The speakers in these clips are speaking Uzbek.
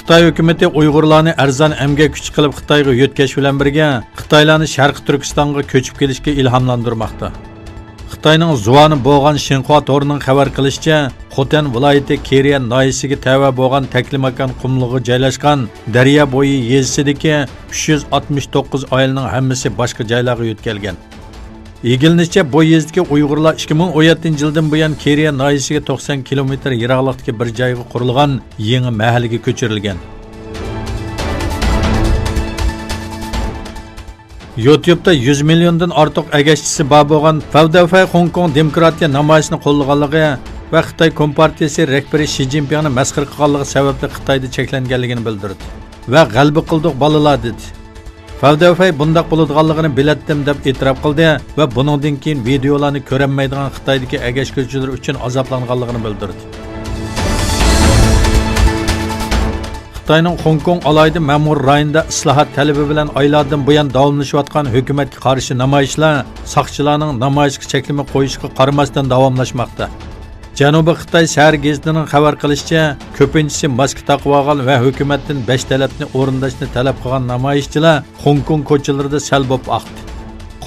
Xitoy hukumatı Uyg'urlarni arzon emgak kuch qilib Xitoyga yo'tkash bilan birga Xitoylarni Sharq Turkistonga ko'chib kelishga ilhomlantirmoqda. Xitoyning Zuani bo'lgan Xinhua torining xabar qilishicha, Xotan viloyati Keriyan noyisiga tava bo'lgan Taklimakan qumlig'i joylashgan daryo bo'yi yezisidagi 369 oilaning hammasi boshqa joylarga yo'tkalgan. Egilinishcha bu yezdagi Uyg'urlar 2017-yildan buyon Keriyan noyisiga 90 kilometr yiroqlikdagi bir joyga qurilgan yangi mahallaga ko'chirilgan. YouTube'da 100 milliondan ortiq agashchisi bor bo'lgan Favdafay Hong Kong demokratiya namoyishini qo'llaganligi va Xitoy Kompartiyasi rahbari Shi Jinpingni masxara qilganligi sababli Xitoyda cheklanganligini bildirdi va g'alaba qildik bolalar dedi. Favdafay bundaq bo'ladiganligini bilatdim deb e'tirof qildi va buningdan keyin videolarni ko'rolmaydigan Xitoydagi agashguvchilar uchun azoblanganligini bildirdi. Xitoyning Hong Kong alayda ma'mur rayonida islohot talabi bilan oylardan buyon davomlashayotgan hukumatga qarshi namoyishlar soqchilarning namoyishga cheklama qo'yishiga qaramasdan davomlashmoqda. Janubiy Xitoy shahar gazetining xabar qilishicha, ko'pinchisi maska taqib olgan va hukumatdan 5 talabni o'rindashni talab qilgan namoyishchilar Hong Kong ko'chalarida sal bo'lib oqdi.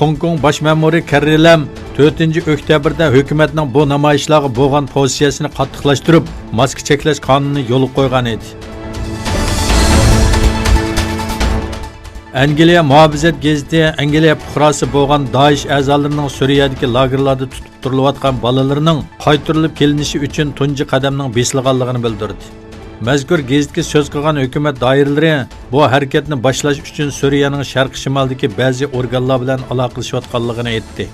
Hong Kong bosh ma'muri Carrie Lam 4-oktyabrda hukumatning bu namoyishlarga bo'lgan pozitsiyasini qattiqlashtirib, maska cheklash qonunini yo'l qo'ygan edi. Angliya muhofizat gazeti Angliya fuqarosi bo'lgan Daesh a'zolarining Suriyadagi lagerlarda tutib turilayotgan bolalarining qaytarilib kelinishi uchun tunji qadamning besilganligini bildirdi. Mazkur gazetga so'z qilgan hukumat doiralari bu harakatni boshlash uchun Suriyaning sharq-shimolidagi ba'zi organlar bilan aloqalashayotganligini aytdi.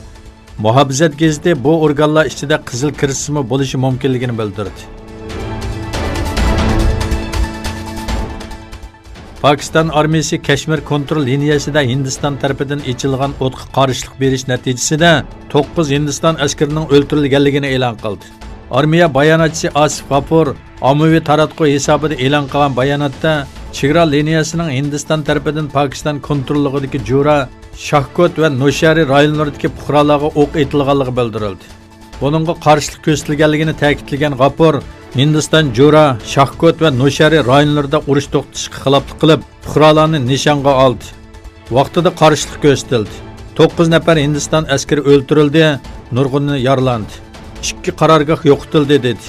Muhofizat gazeti bu organlar ichida qizil kirsimi bo'lishi mumkinligini bildirdi. Pakistan armiyasi Kashmir kontrol liniyasida Hindiston tarafidan echilgan o'tqa qarshilik berish natijasida 9 Hindiston askarining o'ldirilganligini e'lon qildi. Armiya bayonotchisi Asif G'afur ommaviy taratquv hisobida e'lon qilgan bayonotda chegara liniyasining Hindiston tarafidan Pokiston kontrolligidagi Jura, Shahkot va Noshari rayonlaridagi fuqarolarga o'q etilganligi bildirildi. Buningga qarshilik ko'rsatilganligini ta'kidlagan G'afur Hindiston Jura, Shahkot va Noshari rayonlarida urush to'xtatishga xiloflik qilib, fuqarolarni nishonga oldi. Vaqtida qarshilik ko'rsatildi. 9 nafar Hindiston askari o'ldirildi, nurg'uni yaralandi. 2 qarorgoh yo'qitildi dedi.